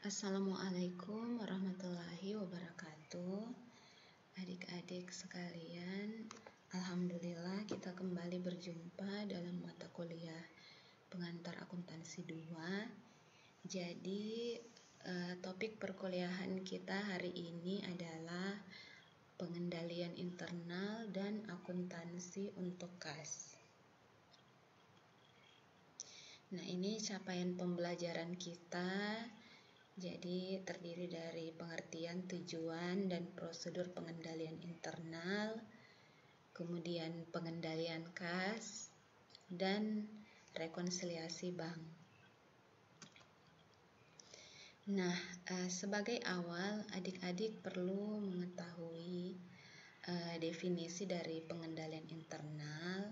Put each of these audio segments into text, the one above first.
Assalamualaikum warahmatullahi wabarakatuh. Adik-adik sekalian, alhamdulillah kita kembali berjumpa dalam mata kuliah pengantar akuntansi 2. Jadi topik perkuliahan kita hari ini adalah pengendalian internal dan akuntansi untuk kas. Nah, ini capaian pembelajaran kita. Jadi terdiri dari pengertian tujuan dan prosedur pengendalian internal, kemudian pengendalian kas, dan rekonsiliasi bank. Nah, sebagai awal adik-adik perlu mengetahui definisi dari pengendalian internal,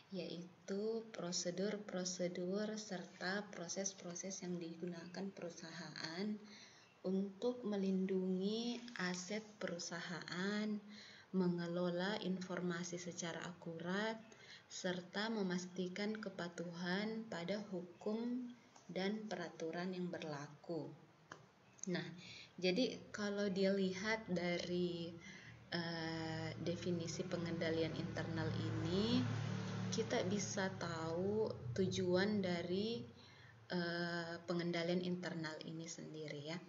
yaitu prosedur-prosedur serta proses-proses yang digunakan perusahaan untuk melindungi aset perusahaan, mengelola informasi secara akurat, serta memastikan kepatuhan pada hukum dan peraturan yang berlaku. Nah, jadi kalau dilihat dari definisi pengendalian internal ini, kita bisa tahu tujuan dari pengendalian internal ini sendiri ya.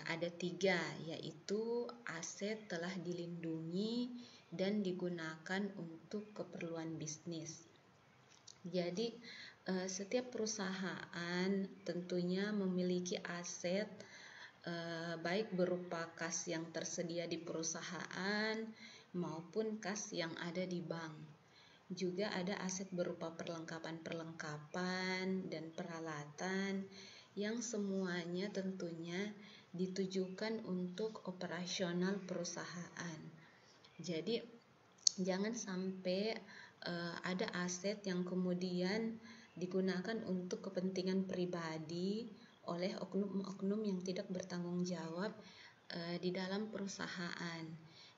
Ada 3, yaitu aset telah dilindungi dan digunakan untuk keperluan bisnis. Jadi setiap perusahaan tentunya memiliki aset baik berupa kas yang tersedia di perusahaan maupun kas yang ada di bank. Juga ada aset berupa perlengkapan-perlengkapan dan peralatan yang semuanya tentunya ditujukan untuk operasional perusahaan. Jadi jangan sampai ada aset yang kemudian digunakan untuk kepentingan pribadi oleh oknum-oknum yang tidak bertanggung jawab di dalam perusahaan.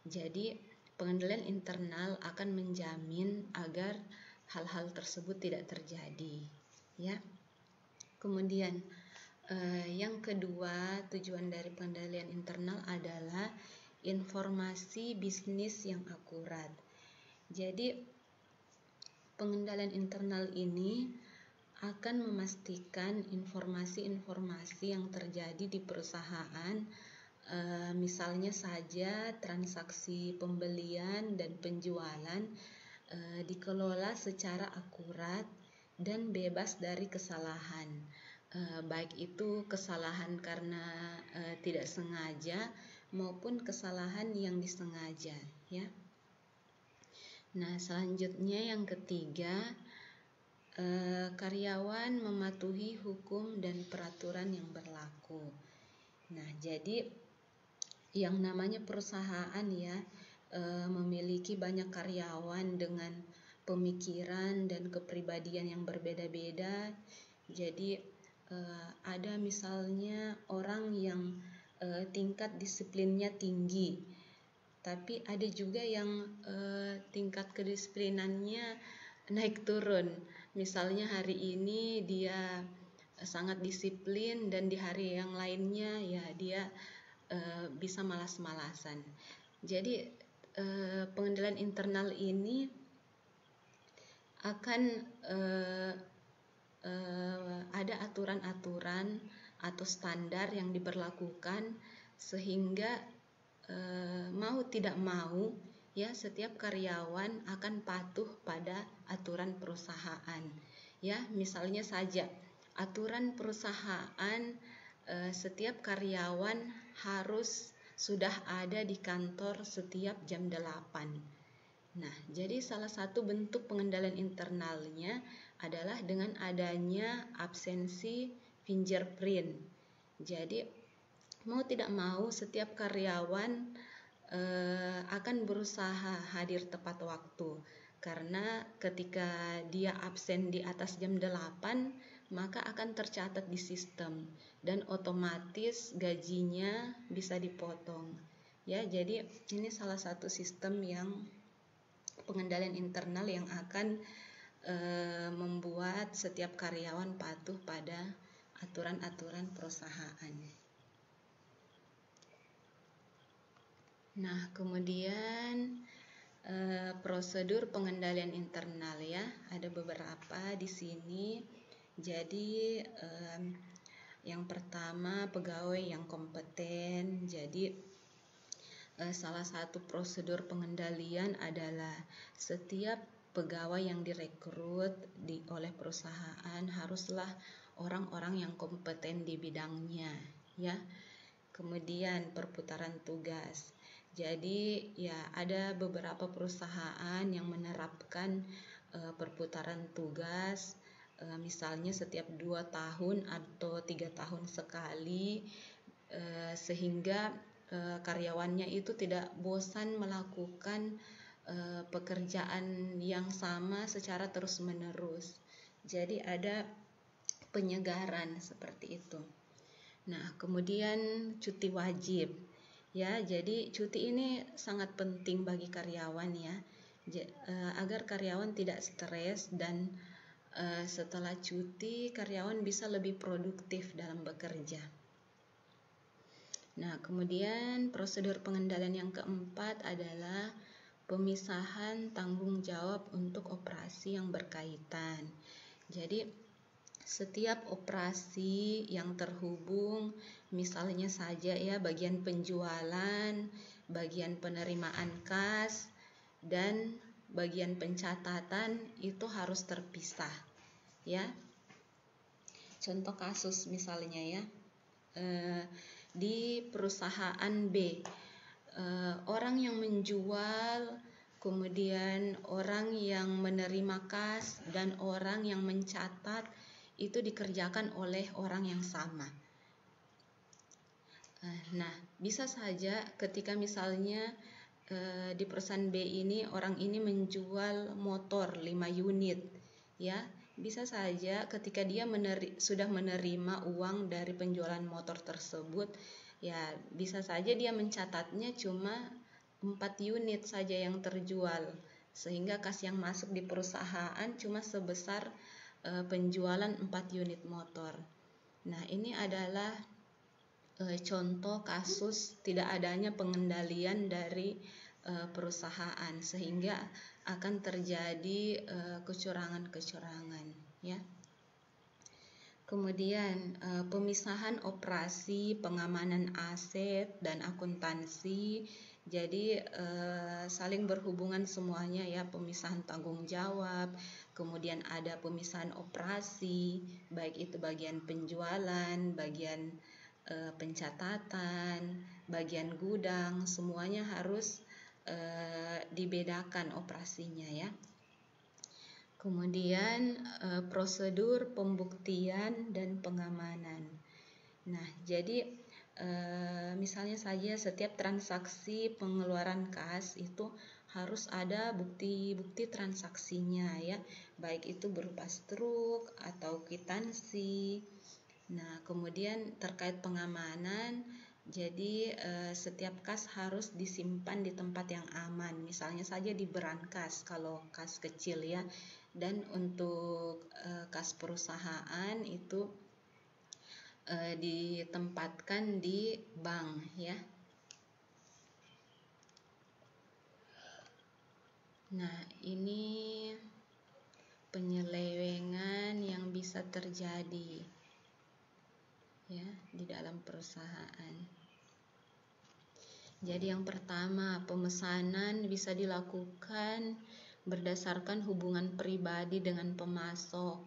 Jadi pengendalian internal akan menjamin agar hal-hal tersebut tidak terjadi, ya. Kemudian yang kedua, tujuan dari pengendalian internal adalah informasi bisnis yang akurat. Jadi pengendalian internal ini akan memastikan informasi-informasi yang terjadi di perusahaan, misalnya saja transaksi pembelian dan penjualan dikelola secara akurat dan bebas dari kesalahan, baik itu kesalahan karena tidak sengaja maupun kesalahan yang disengaja, ya. Nah, selanjutnya yang ketiga, karyawan mematuhi hukum dan peraturan yang berlaku. Nah, jadi yang namanya perusahaan ya memiliki banyak karyawan dengan pemikiran dan kepribadian yang berbeda-beda. Jadi ada misalnya orang yang tingkat disiplinnya tinggi, tapi ada juga yang tingkat kedisiplinannya naik turun. Misalnya hari ini dia sangat disiplin dan di hari yang lainnya ya dia bisa malas-malasan. Jadi pengendalian internal ini akan ada aturan-aturan atau standar yang diberlakukan sehingga mau tidak mau ya setiap karyawan akan patuh pada aturan perusahaan. Ya, misalnya saja aturan perusahaan setiap karyawan harus sudah ada di kantor setiap jam 8. Nah, jadi salah satu bentuk pengendalian internalnya adalah dengan adanya absensi fingerprint. Jadi mau tidak mau setiap karyawan akan berusaha hadir tepat waktu, karena ketika dia absen di atas jam 8 maka akan tercatat di sistem dan otomatis gajinya bisa dipotong. Ya, jadi ini salah satu sistem yang pengendalian internal yang akan membuat setiap karyawan patuh pada aturan-aturan perusahaan. Nah, kemudian prosedur pengendalian internal ya, ada beberapa di sini. Jadi yang pertama, pegawai yang kompeten. Jadi salah satu prosedur pengendalian adalah setiap pegawai yang direkrut oleh perusahaan haruslah orang-orang yang kompeten di bidangnya ya. Kemudian perputaran tugas. Jadi ya ada beberapa perusahaan yang menerapkan perputaran tugas, misalnya setiap 2 tahun atau 3 tahun sekali, sehingga karyawannya itu tidak bosan melakukan pekerjaan yang sama secara terus-menerus. Jadi ada penyegaran seperti itu. Nah, kemudian cuti wajib. Ya, jadi cuti ini sangat penting bagi karyawan ya, agar karyawan tidak stres dan setelah cuti karyawan bisa lebih produktif dalam bekerja. Nah, kemudian prosedur pengendalian yang keempat adalah pemisahan tanggung jawab untuk operasi yang berkaitan. Jadi setiap operasi yang terhubung, misalnya saja ya bagian penjualan, bagian penerimaan kas, dan bagian pencatatan itu harus terpisah ya. Contoh kasus misalnya ya, di perusahaan B, orang yang menjual, kemudian orang yang menerima kas, dan orang yang mencatat itu dikerjakan oleh orang yang sama. Nah, bisa saja ketika misalnya di perusahaan B ini orang ini menjual motor 5 unit ya, bisa saja ketika dia sudah menerima uang dari penjualan motor tersebut ya, bisa saja dia mencatatnya cuma 4 unit saja yang terjual, sehingga kas yang masuk di perusahaan cuma sebesar penjualan 4 unit motor. Nah, ini adalah contoh kasus tidak adanya pengendalian dari perusahaan, sehingga akan terjadi kecurangan-kecurangan ya. Kemudian pemisahan operasi, pengamanan aset, dan akuntansi. Jadi saling berhubungan semuanya ya, pemisahan tanggung jawab, kemudian ada pemisahan operasi, baik itu bagian penjualan, bagian pencatatan, bagian gudang, semuanya harus dibedakan operasinya ya. Kemudian prosedur pembuktian dan pengamanan. Nah, jadi misalnya saja setiap transaksi pengeluaran kas itu harus ada bukti-bukti transaksinya ya, baik itu berupa struk atau kwitansi. Nah, kemudian terkait pengamanan, jadi setiap kas harus disimpan di tempat yang aman, misalnya saja di berangkas kalau kas kecil ya, dan untuk kas perusahaan itu ditempatkan di bank ya. Nah, ini penyelewengan yang bisa terjadi ya di dalam perusahaan. Jadi yang pertama, pemesanan bisa dilakukan berdasarkan hubungan pribadi dengan pemasok,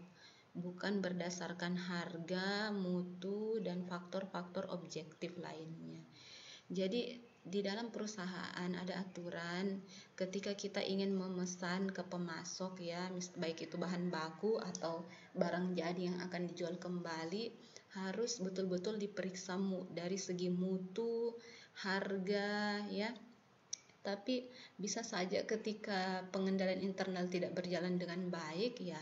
bukan berdasarkan harga, mutu, dan faktor-faktor objektif lainnya. Jadi di dalam perusahaan ada aturan ketika kita ingin memesan ke pemasok ya, baik itu bahan baku atau barang jadi yang akan dijual kembali, harus betul-betul diperiksa dari segi mutu, harga ya. Tapi bisa saja ketika pengendalian internal tidak berjalan dengan baik ya,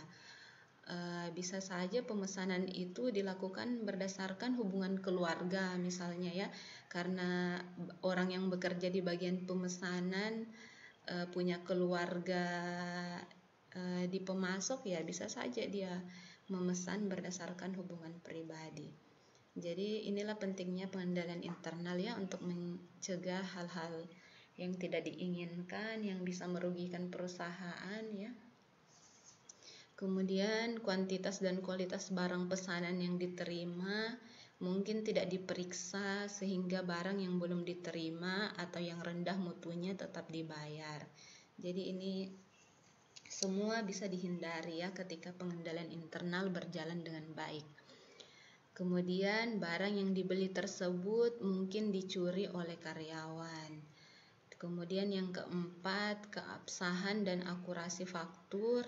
bisa saja pemesanan itu dilakukan berdasarkan hubungan keluarga misalnya ya, karena orang yang bekerja di bagian pemesanan punya keluarga di pemasok ya, bisa saja dia memesan berdasarkan hubungan pribadi. Jadi inilah pentingnya pengendalian internal ya, untuk mencegah hal-hal yang tidak diinginkan yang bisa merugikan perusahaan ya. Kemudian kuantitas dan kualitas barang pesanan yang diterima mungkin tidak diperiksa sehingga barang yang belum diterima atau yang rendah mutunya tetap dibayar. Jadi ini semua bisa dihindari ya ketika pengendalian internal berjalan dengan baik. Kemudian barang yang dibeli tersebut mungkin dicuri oleh karyawan. Kemudian yang keempat, keabsahan dan akurasi faktur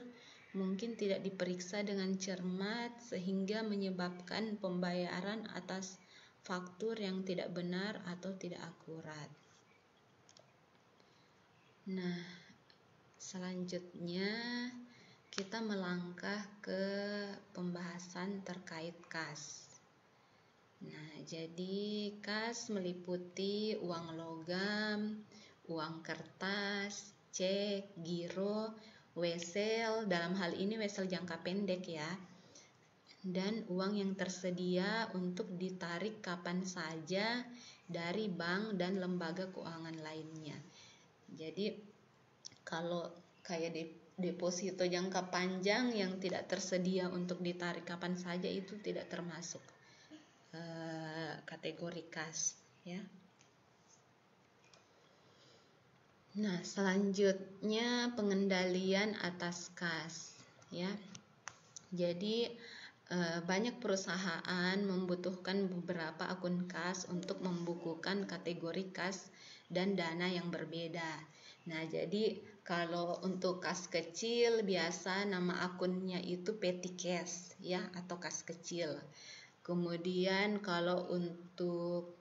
mungkin tidak diperiksa dengan cermat sehingga menyebabkan pembayaran atas faktur yang tidak benar atau tidak akurat. Nah, selanjutnya kita melangkah ke pembahasan terkait kas. Nah, jadi kas meliputi uang logam, uang kertas, cek, giro, wesel, dalam hal ini wesel jangka pendek ya, dan uang yang tersedia untuk ditarik kapan saja dari bank dan lembaga keuangan lainnya. Jadi kalau kayak deposito jangka panjang yang tidak tersedia untuk ditarik kapan saja itu tidak termasuk kategori kas ya. Nah, selanjutnya pengendalian atas kas ya. Jadi banyak perusahaan membutuhkan beberapa akun kas untuk membukukan kategori kas dan dana yang berbeda. Nah, jadi kalau untuk kas kecil biasa nama akunnya itu petty cash ya, atau kas kecil. Kemudian kalau untuk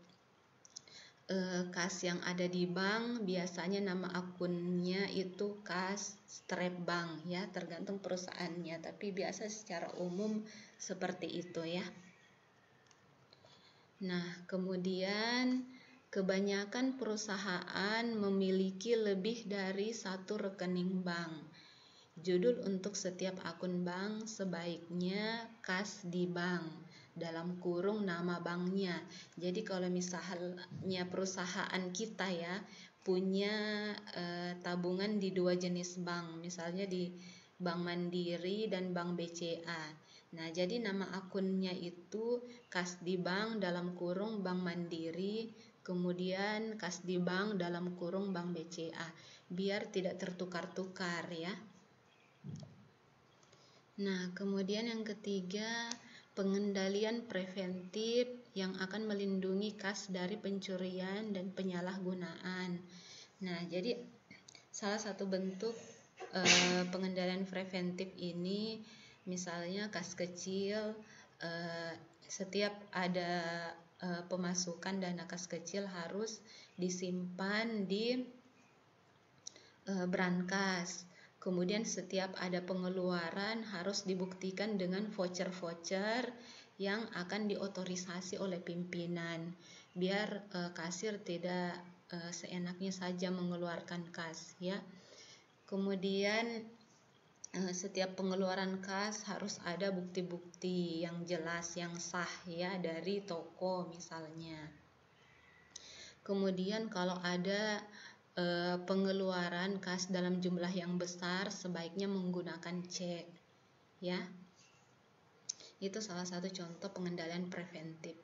kas yang ada di bank biasanya nama akunnya itu kas strap bank ya, tergantung perusahaannya, tapi biasa secara umum seperti itu ya. Nah, kemudian kebanyakan perusahaan memiliki lebih dari satu rekening bank. Judul untuk setiap akun bank sebaiknya kas di bank, dalam kurung nama banknya. Jadi kalau misalnya perusahaan kita ya punya tabungan di dua jenis bank, misalnya di Bank Mandiri dan Bank BCA. Nah, jadi nama akunnya itu kas di bank dalam kurung Bank Mandiri, kemudian kas di bank dalam kurung Bank BCA, biar tidak tertukar-tukar ya. Nah, kemudian yang ketiga, pengendalian preventif yang akan melindungi kas dari pencurian dan penyalahgunaan. Nah, jadi salah satu bentuk pengendalian preventif ini, misalnya kas kecil, setiap ada pemasukan dana kas kecil harus disimpan di brankas. Kemudian setiap ada pengeluaran harus dibuktikan dengan voucher-voucher yang akan diotorisasi oleh pimpinan, biar kasir tidak seenaknya saja mengeluarkan kas ya. Kemudian setiap pengeluaran kas harus ada bukti-bukti yang jelas, yang sah ya, dari toko misalnya. Kemudian kalau ada pengeluaran kas dalam jumlah yang besar sebaiknya menggunakan cek ya. Itu salah satu contoh pengendalian preventif.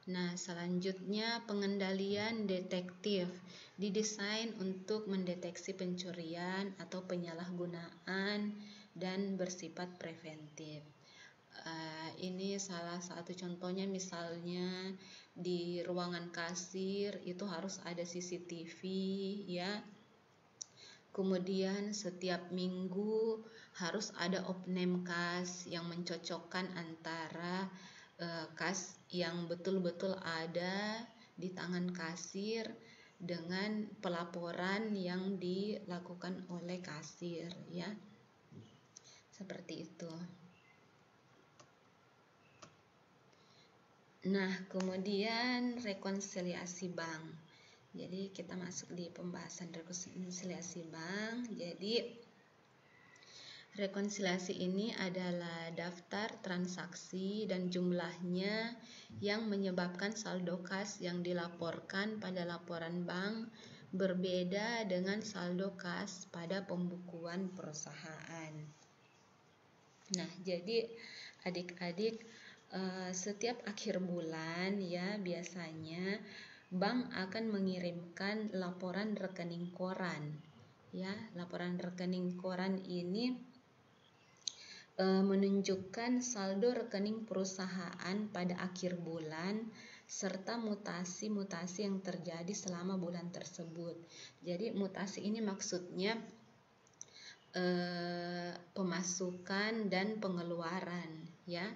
Nah, selanjutnya pengendalian detektif didesain untuk mendeteksi pencurian atau penyalahgunaan dan bersifat preventif. Ini salah satu contohnya, misalnya di ruangan kasir itu harus ada CCTV ya. Kemudian setiap minggu harus ada opname kas yang mencocokkan antara kas yang betul-betul ada di tangan kasir dengan pelaporan yang dilakukan oleh kasir ya. Seperti itu. Nah, kemudian rekonsiliasi bank. Jadi kita masuk di pembahasan rekonsiliasi bank. Jadi Rekonsiliasi ini adalah daftar transaksi dan jumlahnya yang menyebabkan saldo kas yang dilaporkan pada laporan bank berbeda dengan saldo kas pada pembukuan perusahaan. Nah, jadi adik-adik, setiap akhir bulan ya biasanya bank akan mengirimkan laporan rekening koran. Ya, laporan rekening koran ini menunjukkan saldo rekening perusahaan pada akhir bulan serta mutasi-mutasi yang terjadi selama bulan tersebut. Jadi mutasi ini maksudnya pemasukan dan pengeluaran ya.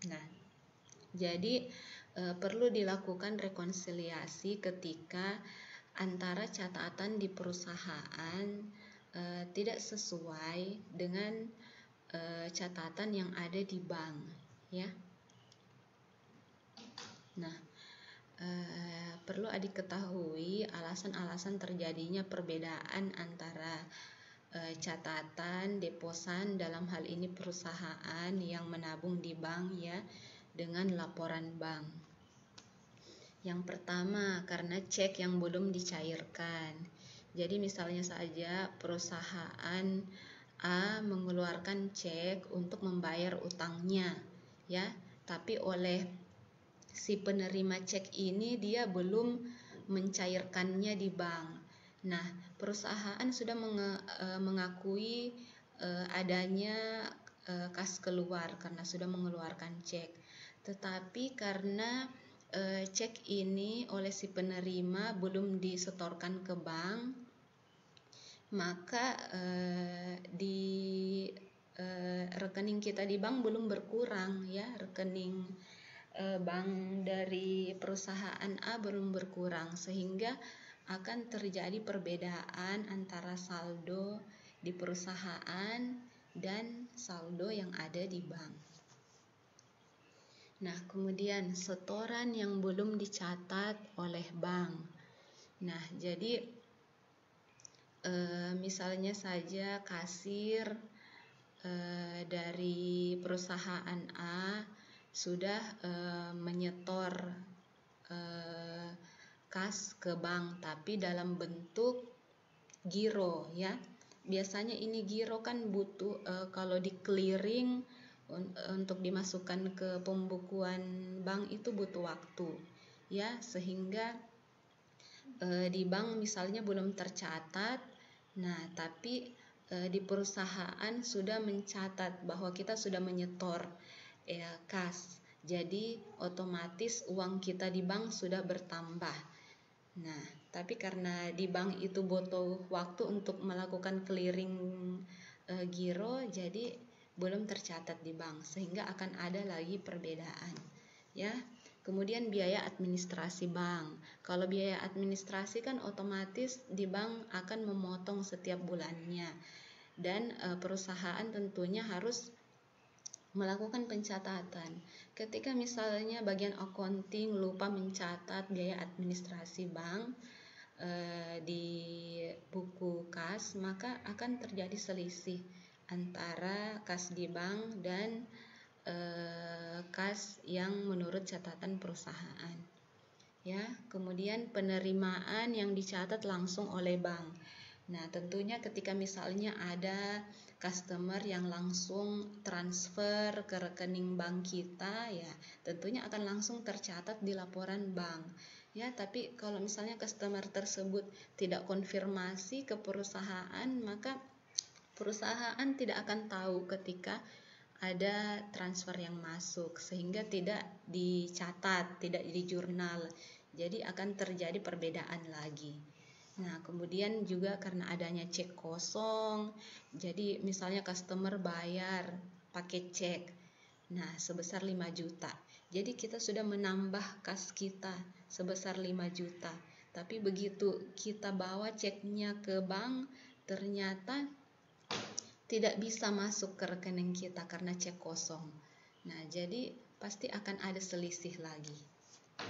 Nah, jadi perlu dilakukan rekonsiliasi ketika antara catatan di perusahaan tidak sesuai dengan catatan yang ada di bank ya. Nah, perlu adik ketahui alasan-alasan terjadinya perbedaan antara catatan deposan dalam hal ini perusahaan yang menabung di bank ya dengan laporan bank. Yang pertama, karena cek yang belum dicairkan. Jadi misalnya saja perusahaan A mengeluarkan cek untuk membayar utangnya ya, tapi oleh si penerima cek ini dia belum mencairkannya di bank. Nah, perusahaan sudah mengakui adanya kas keluar karena sudah mengeluarkan cek. Tetapi karena cek ini oleh si penerima belum disetorkan ke bank, maka di rekening kita di bank belum berkurang ya, rekening bank dari perusahaan A belum berkurang, sehingga akan terjadi perbedaan antara saldo di perusahaan dan saldo yang ada di bank. Nah, kemudian setoran yang belum dicatat oleh bank. Nah, jadi misalnya saja kasir dari perusahaan A sudah menyetor kas ke bank tapi dalam bentuk giro ya. Biasanya ini giro kan butuh kalau di clearing untuk dimasukkan ke pembukuan bank itu butuh waktu ya, sehingga di bank misalnya belum tercatat. Nah, tapi di perusahaan sudah mencatat bahwa kita sudah menyetor kas. Jadi otomatis uang kita di bank sudah bertambah. Nah, tapi karena di bank itu butuh waktu untuk melakukan clearing giro, jadi belum tercatat di bank sehingga akan ada lagi perbedaan ya. Kemudian biaya administrasi bank. Kalau biaya administrasi kan otomatis di bank akan memotong setiap bulannya. Dan perusahaan tentunya harus melakukan pencatatan. Ketika misalnya bagian accounting lupa mencatat biaya administrasi bank di buku kas, maka akan terjadi selisih antara kas di bank dan kas yang menurut catatan perusahaan ya. Kemudian penerimaan yang dicatat langsung oleh bank. Nah, tentunya ketika misalnya ada customer yang langsung transfer ke rekening bank kita ya, tentunya akan langsung tercatat di laporan bank ya. Tapi kalau misalnya customer tersebut tidak konfirmasi ke perusahaan, maka perusahaan tidak akan tahu ketika ada transfer yang masuk, sehingga tidak dicatat, tidak di jurnal. Jadi akan terjadi perbedaan lagi. Nah, kemudian juga karena adanya cek kosong, jadi misalnya customer bayar pakai cek, nah sebesar 5 juta. Jadi kita sudah menambah kas kita sebesar 5 juta. Tapi begitu kita bawa ceknya ke bank, ternyata tidak bisa masuk ke rekening kita karena cek kosong. Nah, jadi pasti akan ada selisih lagi.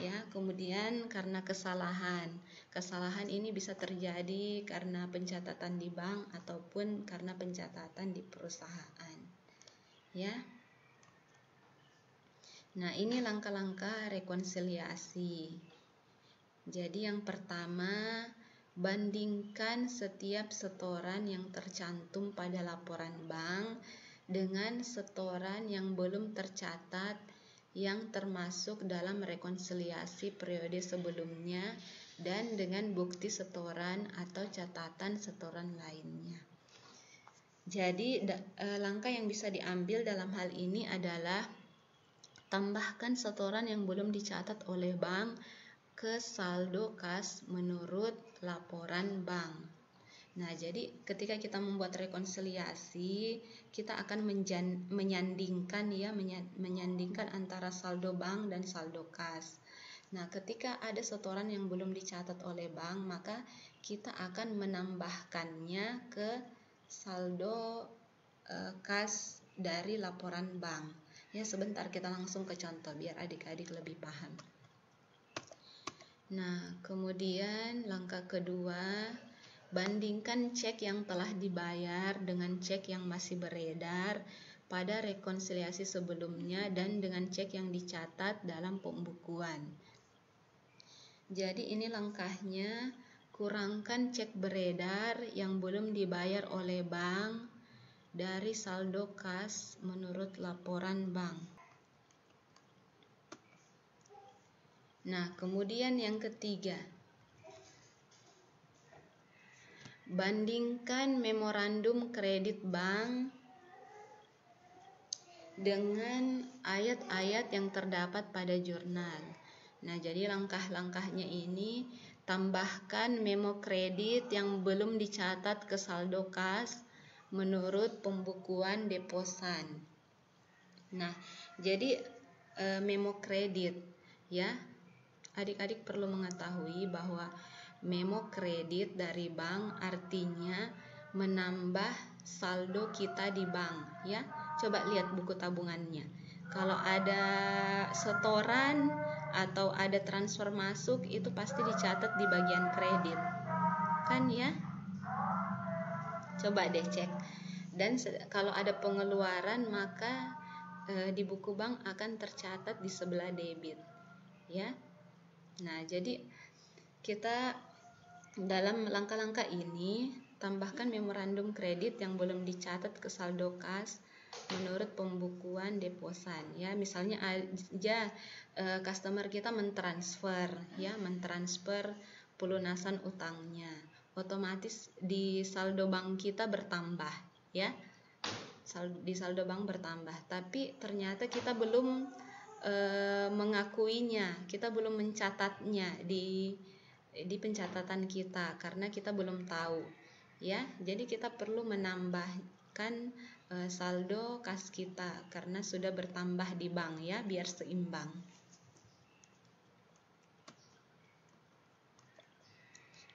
ya. Kemudian karena kesalahan ini bisa terjadi karena pencatatan di bank ataupun karena pencatatan di perusahaan, ya. Nah, ini langkah-langkah rekonsiliasi. Jadi yang pertama, bandingkan setiap setoran yang tercantum pada laporan bank dengan setoran yang belum tercatat yang termasuk dalam rekonsiliasi periode sebelumnya dan dengan bukti setoran atau catatan setoran lainnya. Jadi langkah yang bisa diambil dalam hal ini adalah tambahkan setoran yang belum dicatat oleh bank ke saldo kas menurut laporan bank. Nah, jadi ketika kita membuat rekonsiliasi, kita akan menyandingkan antara saldo bank dan saldo kas. Nah, ketika ada setoran yang belum dicatat oleh bank, maka kita akan menambahkannya ke saldo kas dari laporan bank. Ya, sebentar kita langsung ke contoh biar adik-adik lebih paham. Nah, kemudian langkah kedua, bandingkan cek yang telah dibayar dengan cek yang masih beredar pada rekonsiliasi sebelumnya dan dengan cek yang dicatat dalam pembukuan. Jadi ini langkahnya, kurangkan cek beredar yang belum dibayar oleh bank dari saldo kas menurut laporan bank. Nah, kemudian yang ketiga, bandingkan memorandum kredit bank dengan ayat-ayat yang terdapat pada jurnal. Nah, jadi langkah-langkahnya ini, tambahkan memo kredit yang belum dicatat ke saldo kas menurut pembukuan deposan. Nah, jadi memo kredit, ya. Adik-adik perlu mengetahui bahwa memo kredit dari bank artinya menambah saldo kita di bank, ya. Coba lihat buku tabungannya. Kalau ada setoran atau ada transfer masuk, itu pasti dicatat di bagian kredit, kan ya? Coba deh cek. Dan kalau ada pengeluaran, maka di buku bank akan tercatat di sebelah debit, ya. Nah, jadi kita dalam langkah-langkah ini tambahkan memorandum kredit yang belum dicatat ke saldo kas menurut pembukuan deposan, ya. Misalnya aja customer kita mentransfer pelunasan utangnya, otomatis di saldo bank kita bertambah, ya. Di saldo bank bertambah, tapi ternyata kita belum mengakuinya, kita belum mencatatnya di pencatatan kita karena kita belum tahu, ya. Jadi kita perlu menambahkan saldo kas kita karena sudah bertambah di bank, ya, biar seimbang.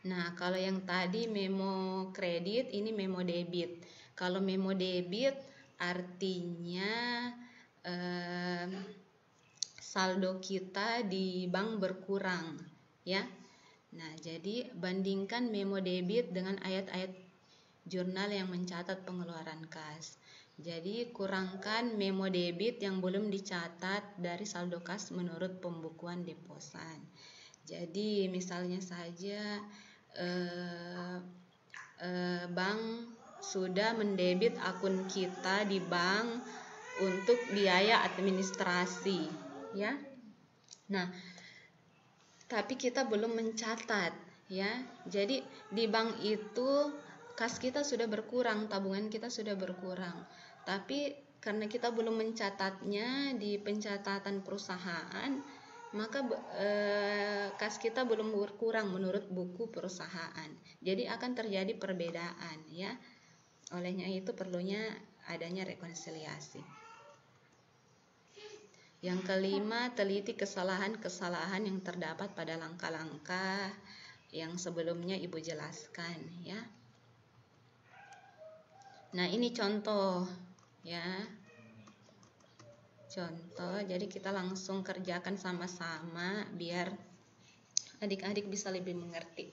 Nah, kalau yang tadi memo kredit, ini memo debit. Kalau memo debit artinya saldo kita di bank berkurang, ya. Nah, jadi bandingkan memo debit dengan ayat-ayat jurnal yang mencatat pengeluaran kas. Jadi kurangkan memo debit yang belum dicatat dari saldo kas menurut pembukuan deposan. Jadi misalnya saja bank sudah mendebit akun kita di bank untuk biaya administrasi, ya. Nah, tapi kita belum mencatat, ya. Jadi di bank itu kas kita sudah berkurang, tabungan kita sudah berkurang. Tapi karena kita belum mencatatnya di pencatatan perusahaan, maka kas kita belum berkurang menurut buku perusahaan. Jadi akan terjadi perbedaan, ya. Olehnya itu perlunya adanya rekonsiliasi. Yang kelima, teliti kesalahan-kesalahan yang terdapat pada langkah-langkah yang sebelumnya Ibu jelaskan, ya. Nah, ini contoh, ya. contoh. Jadi kita langsung kerjakan sama-sama biar adik-adik bisa lebih mengerti.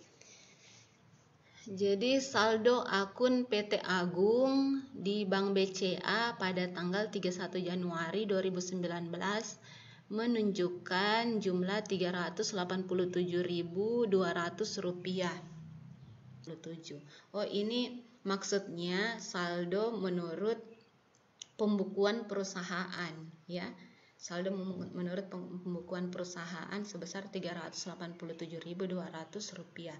Jadi saldo akun PT Agung di Bank BCA pada tanggal 31 Januari 2019 menunjukkan jumlah Rp387.200. Oh, ini maksudnya saldo menurut pembukuan perusahaan, ya. Saldo menurut pembukuan perusahaan sebesar Rp387.200.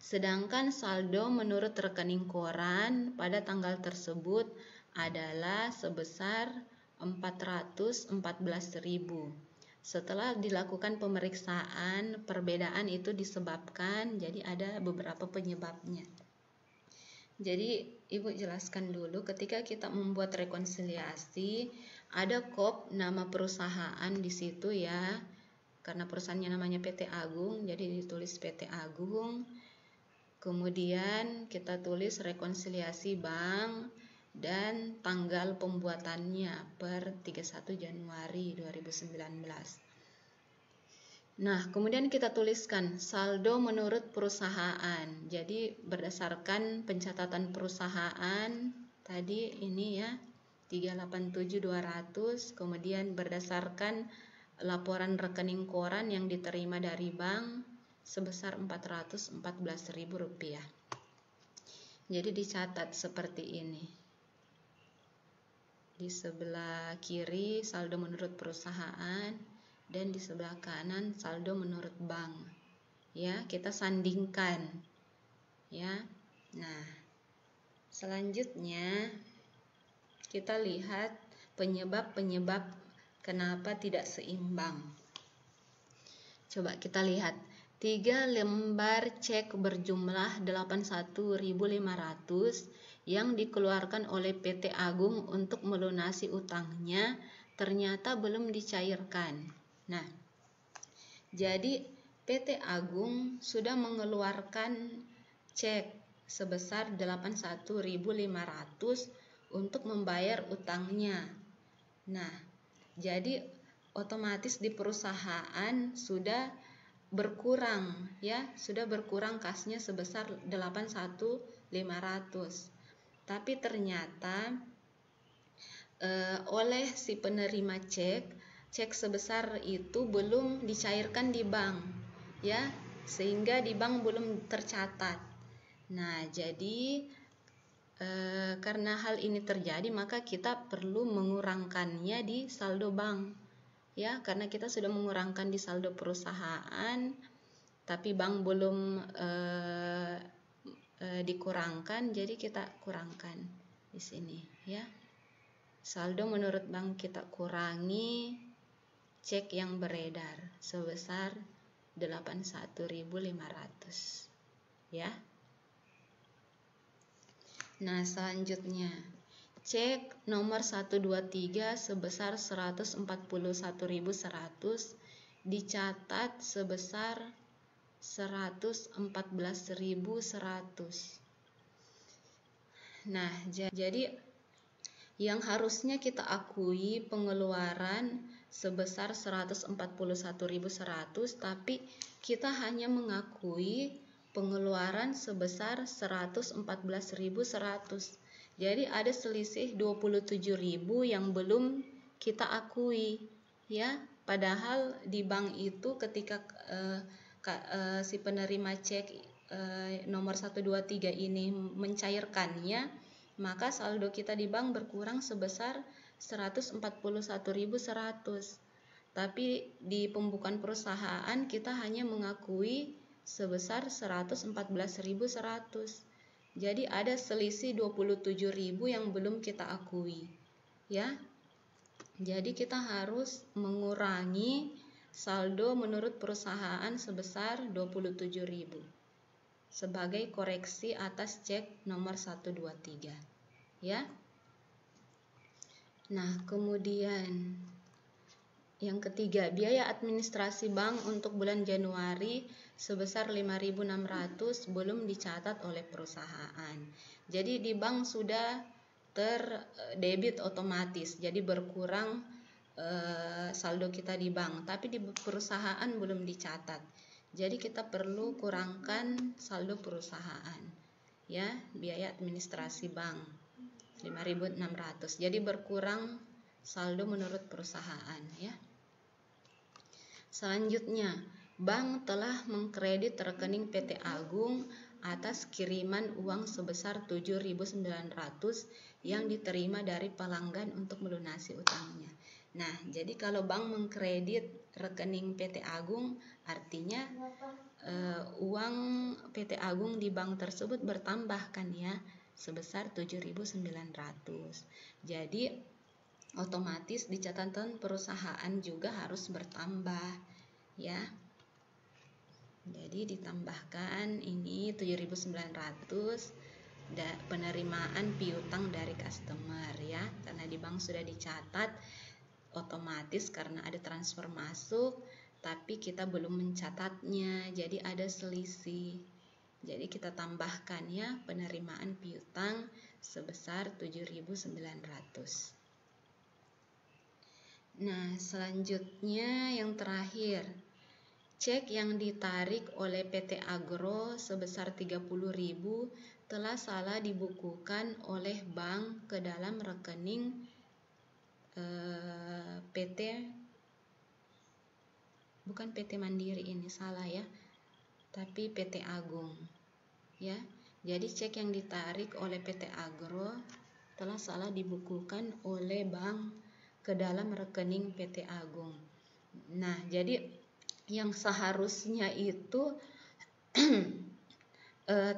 Sedangkan saldo menurut rekening koran pada tanggal tersebut adalah sebesar Rp414.000. Setelah dilakukan pemeriksaan, perbedaan itu disebabkan, jadi ada beberapa penyebabnya. Jadi Ibu jelaskan dulu, ketika kita membuat rekonsiliasi, ada kop nama perusahaan di situ ya, karena perusahaannya namanya PT Agung, jadi ditulis PT Agung. Kemudian kita tulis rekonsiliasi bank dan tanggal pembuatannya per 31 Januari 2019. Nah, kemudian kita tuliskan saldo menurut perusahaan. Jadi berdasarkan pencatatan perusahaan tadi ini ya 387.200, kemudian berdasarkan laporan rekening koran yang diterima dari bank sebesar Rp414.000. Jadi dicatat seperti ini. Di sebelah kiri saldo menurut perusahaan dan di sebelah kanan saldo menurut bank. Ya, kita sandingkan. Ya. Nah, selanjutnya kita lihat penyebab-penyebab kenapa tidak seimbang. Coba kita lihat. 3 lembar cek berjumlah 81.500 yang dikeluarkan oleh PT Agung untuk melunasi utangnya ternyata belum dicairkan. Nah, jadi PT Agung sudah mengeluarkan cek sebesar 81.500 untuk membayar utangnya. Nah, jadi otomatis di perusahaan sudah berkurang ya, sudah berkurang kasnya sebesar 81.500. Tapi ternyata oleh si penerima cek sebesar itu belum dicairkan di bank ya, sehingga di bank belum tercatat. Nah, jadi karena hal ini terjadi maka kita perlu mengurangkannya di saldo bank. Ya, karena kita sudah mengurangkan di saldo perusahaan, tapi bank belum dikurangkan, jadi kita kurangkan di sini ya. Saldo menurut bank kita kurangi cek yang beredar sebesar 81.500 ya. Nah, selanjutnya cek nomor 123 sebesar 141.100 dicatat sebesar 114.100. Nah, jadi yang harusnya kita akui pengeluaran sebesar 141.100, tapi kita hanya mengakui pengeluaran sebesar 114.100. Jadi ada selisih 27.000 yang belum kita akui ya. Padahal di bank itu ketika si penerima cek nomor 123 ini mencairkannya, maka saldo kita di bank berkurang sebesar 141.100. Tapi di pembukaan perusahaan kita hanya mengakui sebesar 114.100. Jadi ada selisih 27.000 yang belum kita akui ya. Jadi kita harus mengurangi saldo menurut perusahaan sebesar 27.000 sebagai koreksi atas cek nomor 123 ya. Nah, kemudian yang ketiga, biaya administrasi bank untuk bulan Januari sebesar 5.600 belum dicatat oleh perusahaan. Jadi di bank sudah terdebit otomatis, jadi berkurang saldo kita di bank, tapi di perusahaan belum dicatat. Jadi kita perlu kurangkan saldo perusahaan, ya, biaya administrasi bank 5.600. Jadi berkurang saldo menurut perusahaan, ya. Selanjutnya, bank telah mengkredit rekening PT Agung atas kiriman uang sebesar 7.900 yang diterima dari pelanggan untuk melunasi utangnya. Nah, jadi kalau bank mengkredit rekening PT Agung, artinya uang PT Agung di bank tersebut bertambah kan ya, sebesar 7.900. Jadi otomatis di catatan perusahaan juga harus bertambah, ya. Jadi ditambahkan ini 7.900 penerimaan piutang dari customer, ya, karena di bank sudah dicatat, otomatis karena ada transfer masuk tapi kita belum mencatatnya, jadi ada selisih. Jadi kita tambahkan, ya, penerimaan piutang sebesar 7.900. Nah, selanjutnya yang terakhir, cek yang ditarik oleh PT Agro sebesar 30.000 telah salah dibukukan oleh bank ke dalam rekening bukan PT Mandiri, ini salah ya, tapi PT Agung, ya. Jadi cek yang ditarik oleh PT Agro telah salah dibukukan oleh bank ke dalam rekening PT Agung. Nah, jadi yang seharusnya itu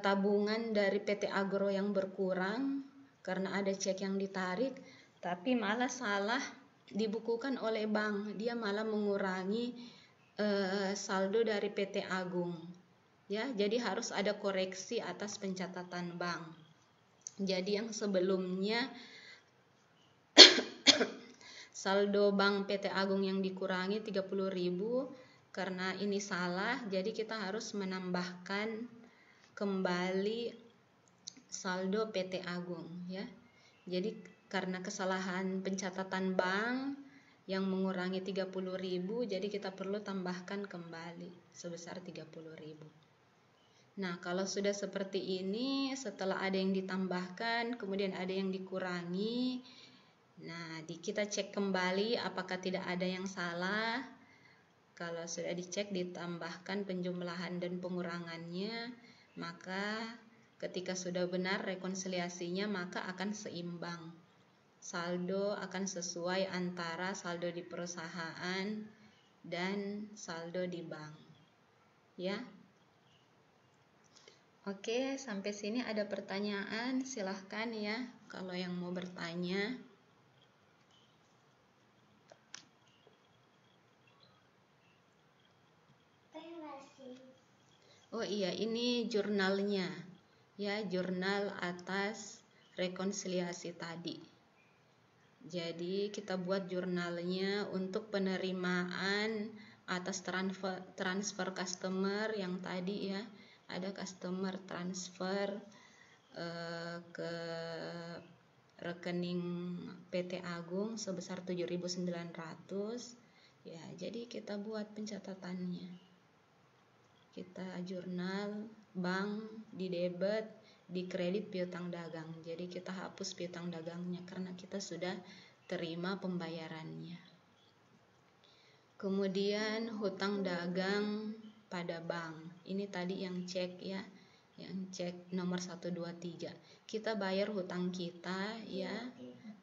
tabungan dari PT Agro yang berkurang karena ada cek yang ditarik, tapi malah salah dibukukan oleh bank, dia malah mengurangi saldo dari PT Agung, ya. Jadi harus ada koreksi atas pencatatan bank. Jadi yang sebelumnya saldo bank PT Agung yang dikurangi 30.000, karena ini salah, jadi kita harus menambahkan kembali saldo PT Agung, ya. Jadi karena kesalahan pencatatan bank yang mengurangi 30.000, jadi kita perlu tambahkan kembali sebesar 30.000. Nah, kalau sudah seperti ini, setelah ada yang ditambahkan kemudian ada yang dikurangi, nah kita cek kembali apakah tidak ada yang salah. Kalau sudah dicek ditambahkan penjumlahan dan pengurangannya, maka ketika sudah benar rekonsiliasinya maka akan seimbang. Saldo akan sesuai antara saldo di perusahaan dan saldo di bank, ya. Oke, sampai sini ada pertanyaan, silahkan ya kalau yang mau bertanya. Oh iya, ini jurnalnya, ya, jurnal atas rekonsiliasi tadi. Jadi kita buat jurnalnya untuk penerimaan atas transfer customer yang tadi, ya, ada customer transfer ke rekening PT Agung sebesar 7.900, ya. Jadi kita buat pencatatannya, kita jurnal bank di debit, di kredit piutang dagang. Jadi kita hapus piutang dagangnya karena kita sudah terima pembayarannya. Kemudian hutang dagang pada bank. Ini tadi yang cek, ya, yang cek nomor 1, 2, 3. Kita bayar hutang kita, ya,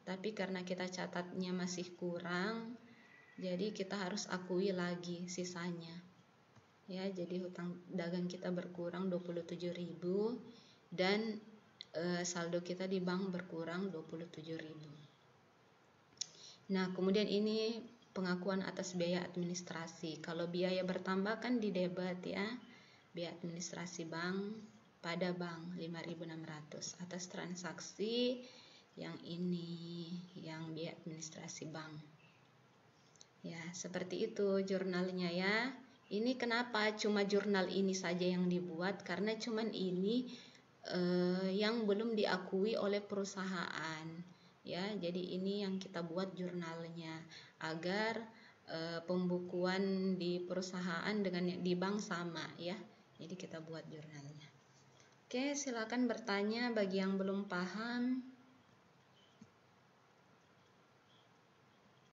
tapi karena kita catatnya masih kurang, jadi kita harus akui lagi sisanya, ya. Jadi hutang dagang kita berkurang 27.000 dan saldo kita di bank berkurang 27.000. Nah, kemudian ini pengakuan atas biaya administrasi. Kalau biaya bertambah kan di debit, ya, biaya administrasi bank pada bank 5.600 atas transaksi yang ini, yang biaya administrasi bank, ya. Seperti itu jurnalnya, ya. Ini kenapa cuma jurnal ini saja yang dibuat, karena cuman ini yang belum diakui oleh perusahaan. ya. Jadi ini yang kita buat jurnalnya agar pembukuan di perusahaan dengan di bank sama ya. Jadi kita buat jurnalnya. Oke, silakan bertanya bagi yang belum paham.